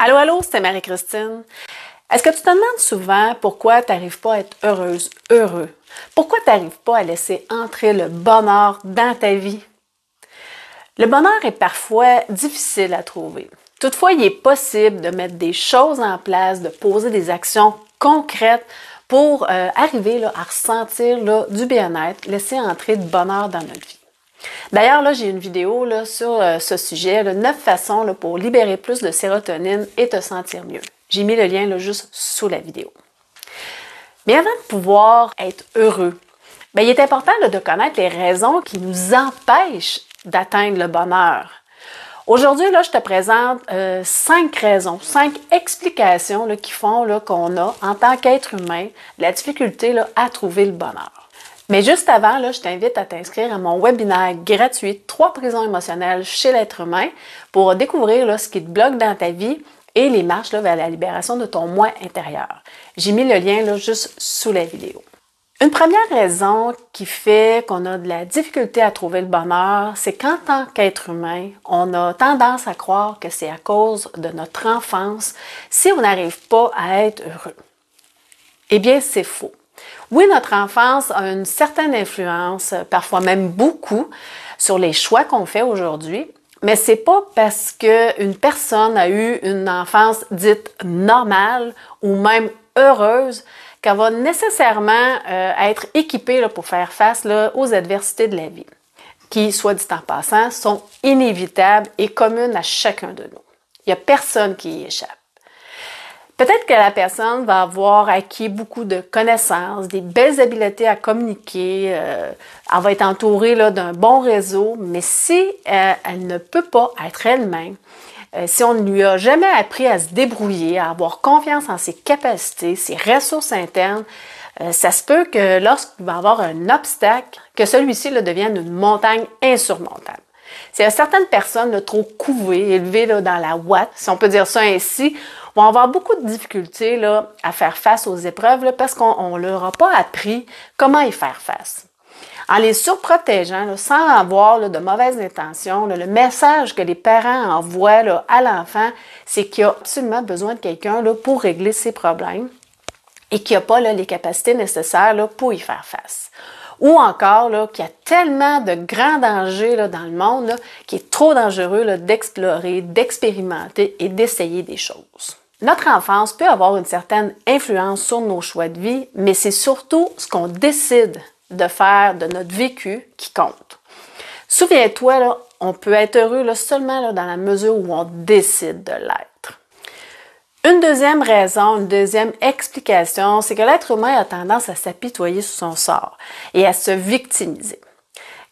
Allô, allô, c'est Marie-Christine. Est-ce que tu te demandes souvent pourquoi tu n'arrives pas à être heureuse, heureux? Pourquoi tu n'arrives pas à laisser entrer le bonheur dans ta vie? Le bonheur est parfois difficile à trouver. Toutefois, il est possible de mettre des choses en place, de poser des actions concrètes pour arriver à ressentir du bien-être, laisser entrer du bonheur dans notre vie. D'ailleurs, là, j'ai une vidéo sur ce sujet, 9 façons pour libérer plus de sérotonine et te sentir mieux. J'ai mis le lien juste sous la vidéo. Mais avant de pouvoir être heureux, il est important de connaître les raisons qui nous empêchent d'atteindre le bonheur. Aujourd'hui, je te présente 5 raisons, 5 explications qui font qu'on a, en tant qu'être humain, la difficulté à trouver le bonheur. Mais juste avant, je t'invite à t'inscrire à mon webinaire gratuit « 3 prisons émotionnelles chez l'être humain » pour découvrir ce qui te bloque dans ta vie et les marches vers la libération de ton moi intérieur. J'ai mis le lien juste sous la vidéo. Une première raison qui fait qu'on a de la difficulté à trouver le bonheur, c'est qu'en tant qu'être humain, on a tendance à croire que c'est à cause de notre enfance si on n'arrive pas à être heureux. Eh bien, c'est faux. Oui, notre enfance a une certaine influence, parfois même beaucoup, sur les choix qu'on fait aujourd'hui, mais c'est pas parce qu'une personne a eu une enfance dite normale ou même heureuse qu'elle va nécessairement être équipée pour faire face aux adversités de la vie, qui, soit dit en passant, sont inévitables et communes à chacun de nous. Il n'y a personne qui y échappe. Peut-être que la personne va avoir acquis beaucoup de connaissances, des belles habiletés à communiquer, elle va être entourée d'un bon réseau, mais si elle ne peut pas être elle-même, si on ne lui a jamais appris à se débrouiller, à avoir confiance en ses capacités, ses ressources internes, ça se peut que lorsqu'il va y avoir un obstacle, que celui-ci devienne une montagne insurmontable. C'est certaines personnes trop couvées, élevées dans la ouate, si on peut dire ça ainsi, vont avoir beaucoup de difficultés à faire face aux épreuves parce qu'on ne leur a pas appris comment y faire face. En les surprotégeant, sans avoir de mauvaises intentions, le message que les parents envoient à l'enfant, c'est qu'il a absolument besoin de quelqu'un pour régler ses problèmes et qu'il n'a pas les capacités nécessaires pour y faire face. Ou encore qu'il y a tellement de grands dangers dans le monde qu'il est trop dangereux d'explorer, d'expérimenter et d'essayer des choses. Notre enfance peut avoir une certaine influence sur nos choix de vie, mais c'est surtout ce qu'on décide de faire de notre vécu qui compte. Souviens-toi, on peut être heureux seulement dans la mesure où on décide de l'être. Une deuxième raison, une deuxième explication, c'est que l'être humain a tendance à s'apitoyer sur son sort et à se victimiser.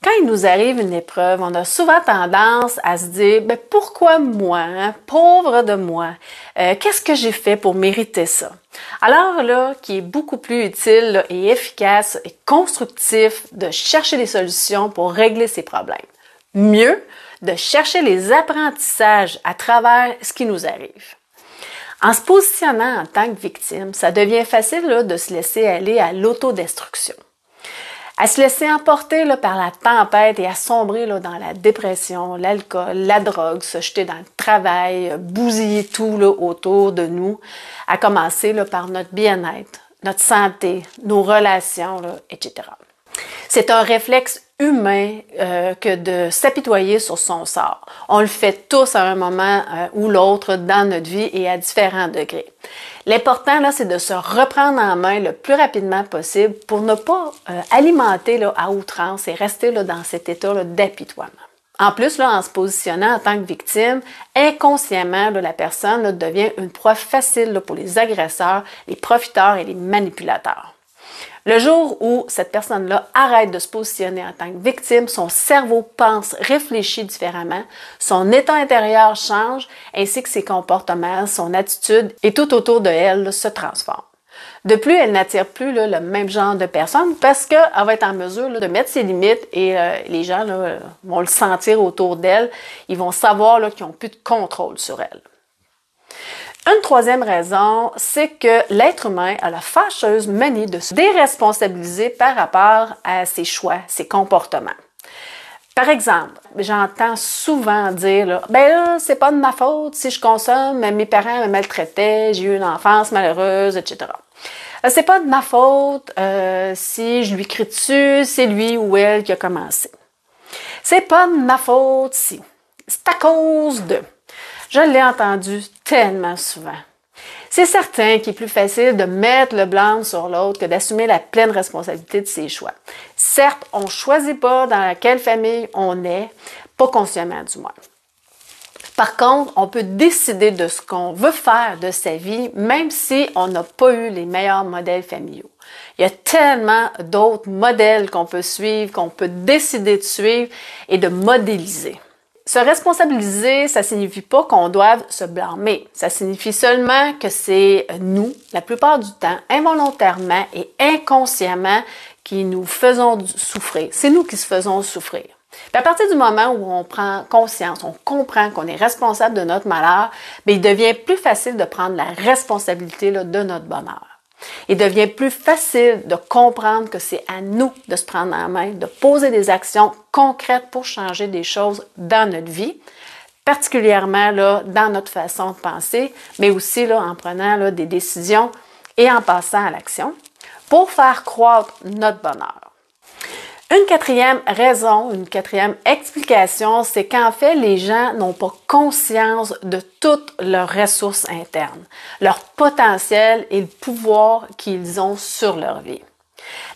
Quand il nous arrive une épreuve, on a souvent tendance à se dire « Pourquoi moi, pauvre de moi? Qu'est-ce que j'ai fait pour mériter ça? » Alors qu'il est beaucoup plus utile et efficace et constructif de chercher des solutions pour régler ses problèmes. Mieux, de chercher les apprentissages à travers ce qui nous arrive. En se positionnant en tant que victime, ça devient facile de se laisser aller à l'autodestruction. À se laisser emporter par la tempête et à sombrer dans la dépression, l'alcool, la drogue, se jeter dans le travail, bousiller tout autour de nous, à commencer par notre bien-être, notre santé, nos relations, etc. C'est un réflexe humain que de s'apitoyer sur son sort. On le fait tous à un moment ou l'autre dans notre vie et à différents degrés. L'important, c'est de se reprendre en main le plus rapidement possible pour ne pas alimenter à outrance et rester dans cet état d'apitoiement. En plus, en se positionnant en tant que victime, inconsciemment, la personne devient une proie facile pour les agresseurs, les profiteurs et les manipulateurs. Le jour où cette personne-là arrête de se positionner en tant que victime, son cerveau pense, réfléchit différemment, son état intérieur change, ainsi que ses comportements, son attitude et tout autour de elle se transforme. De plus, elle n'attire plus le même genre de personnes parce qu'elle va être en mesure de mettre ses limites et les gens vont le sentir autour d'elle. Ils vont savoir qu'ils n'ont plus de contrôle sur elle. Une troisième raison, c'est que l'être humain a la fâcheuse manie de se déresponsabiliser par rapport à ses choix, ses comportements. Par exemple, j'entends souvent dire là, ben là, c'est pas de ma faute si je consomme, mes parents me maltraitaient, j'ai eu une enfance malheureuse, etc. C'est pas de ma faute si je lui crie dessus, c'est lui ou elle qui a commencé. C'est pas de ma faute si. C'est à cause de. Je l'ai entendu tellement souvent. C'est certain qu'il est plus facile de mettre le blâme sur l'autre que d'assumer la pleine responsabilité de ses choix. Certes, on ne choisit pas dans quelle famille on est, pas consciemment du moins. Par contre, on peut décider de ce qu'on veut faire de sa vie, même si on n'a pas eu les meilleurs modèles familiaux. Il y a tellement d'autres modèles qu'on peut suivre, qu'on peut décider de suivre et de modéliser. Se responsabiliser, ça signifie pas qu'on doive se blâmer. Ça signifie seulement que c'est nous, la plupart du temps, involontairement et inconsciemment, qui nous faisons souffrir. C'est nous qui se faisons souffrir. Puis à partir du moment où on prend conscience, on comprend qu'on est responsable de notre malheur, bien, il devient plus facile de prendre la responsabilité là, de notre bonheur. Il devient plus facile de comprendre que c'est à nous de se prendre en main, de poser des actions concrètes pour changer des choses dans notre vie, particulièrement là, dans notre façon de penser, mais aussi là, en prenant là, des décisions et en passant à l'action pour faire croître notre bonheur. Une quatrième raison, une quatrième explication, c'est qu'en fait, les gens n'ont pas conscience de toutes leurs ressources internes, leur potentiel et le pouvoir qu'ils ont sur leur vie.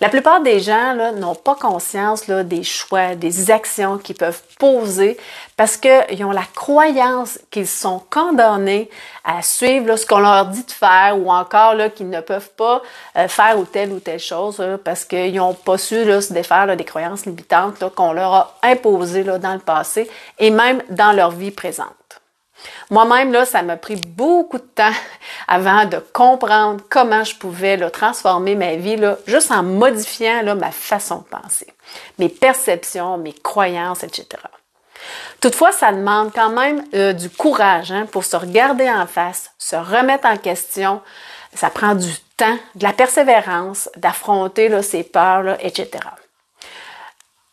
La plupart des gens là, n'ont pas conscience là, des choix, des actions qu'ils peuvent poser parce qu'ils ont la croyance qu'ils sont condamnés à suivre là, ce qu'on leur dit de faire ou encore là, qu'ils ne peuvent pas faire ou telle chose là, parce qu'ils n'ont pas su là, se défaire là, des croyances limitantes là, qu'on leur a imposées là, dans le passé et même dans leur vie présente. Moi-même, là, ça m'a pris beaucoup de temps avant de comprendre comment je pouvais là, transformer ma vie là, juste en modifiant là, ma façon de penser, mes perceptions, mes croyances, etc. Toutefois, ça demande quand même du courage hein, pour se regarder en face, se remettre en question. Ça prend du temps, de la persévérance, d'affronter là, ses peurs, là, etc.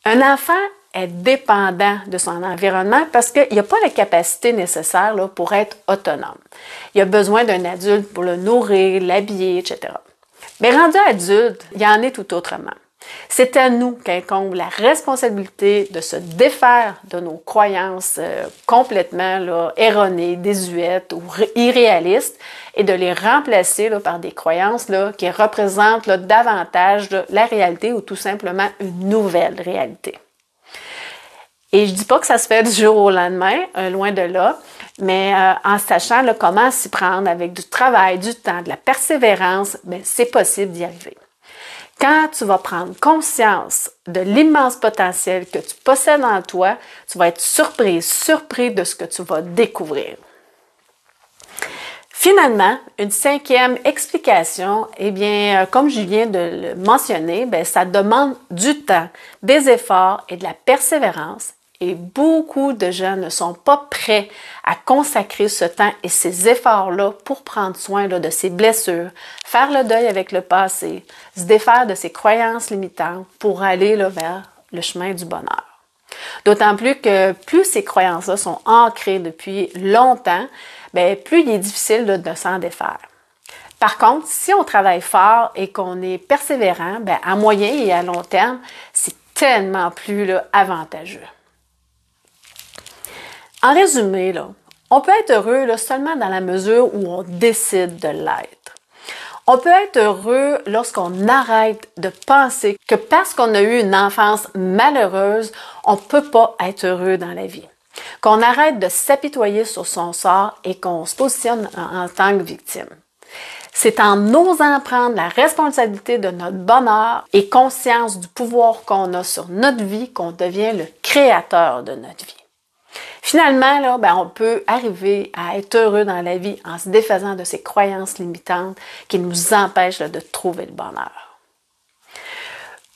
Un enfant est dépendant de son environnement parce qu'il n'a pas la capacité nécessaire là, pour être autonome. Il a besoin d'un adulte pour le nourrir, l'habiller, etc. Mais rendu adulte, il en est tout autrement. C'est à nous qu'incombe la responsabilité de se défaire de nos croyances complètement là, erronées, désuètes ou irréalistes et de les remplacer là, par des croyances là, qui représentent là, davantage là, la réalité ou tout simplement une nouvelle réalité. Et je dis pas que ça se fait du jour au lendemain, loin de là, mais en sachant là, comment s'y prendre avec du travail, du temps, de la persévérance, bien, c'est possible d'y arriver. Quand tu vas prendre conscience de l'immense potentiel que tu possèdes en toi, tu vas être surpris de ce que tu vas découvrir. Finalement, une cinquième explication, eh bien, comme je viens de le mentionner, bien, ça demande du temps, des efforts et de la persévérance. Et beaucoup de gens ne sont pas prêts à consacrer ce temps et ces efforts-là pour prendre soin là, de ces blessures, faire le deuil avec le passé, se défaire de ces croyances limitantes pour aller là, vers le chemin du bonheur. D'autant plus que plus ces croyances-là sont ancrées depuis longtemps, bien, plus il est difficile là, de s'en défaire. Par contre, si on travaille fort et qu'on est persévérant, bien, à moyen et à long terme, c'est tellement plus là, avantageux. En résumé, là, on peut être heureux là, seulement dans la mesure où on décide de l'être. On peut être heureux lorsqu'on arrête de penser que parce qu'on a eu une enfance malheureuse, on ne peut pas être heureux dans la vie. Qu'on arrête de s'apitoyer sur son sort et qu'on se positionne en tant que victime. C'est en osant prendre la responsabilité de notre bonheur et conscience du pouvoir qu'on a sur notre vie qu'on devient le créateur de notre vie. Finalement, là, ben, on peut arriver à être heureux dans la vie en se défaisant de ces croyances limitantes qui nous empêchent là, de trouver le bonheur.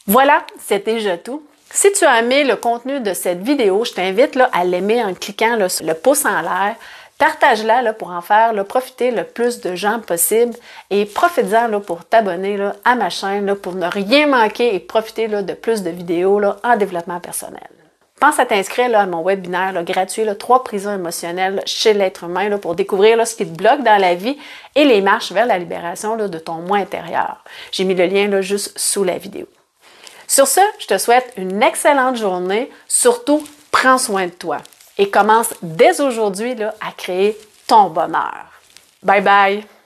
Voilà, c'est déjà tout. Si tu as aimé le contenu de cette vidéo, je t'invite là, à l'aimer en cliquant là, sur le pouce en l'air. Partage-la là, pour en faire là, profiter le plus de gens possible et profite-en là, pour t'abonner là, à ma chaîne là, pour ne rien manquer et profiter là, de plus de vidéos là, en développement personnel. pense à t'inscrire là, à mon webinaire là, gratuit, là, 3 prisons émotionnelles chez l'être humain là, pour découvrir là, ce qui te bloque dans la vie et les marches vers la libération là, de ton moi intérieur. J'ai mis le lien là, juste sous la vidéo. Sur ce, je te souhaite une excellente journée. Surtout, prends soin de toi et commence dès aujourd'hui là, à créer ton bonheur. Bye bye!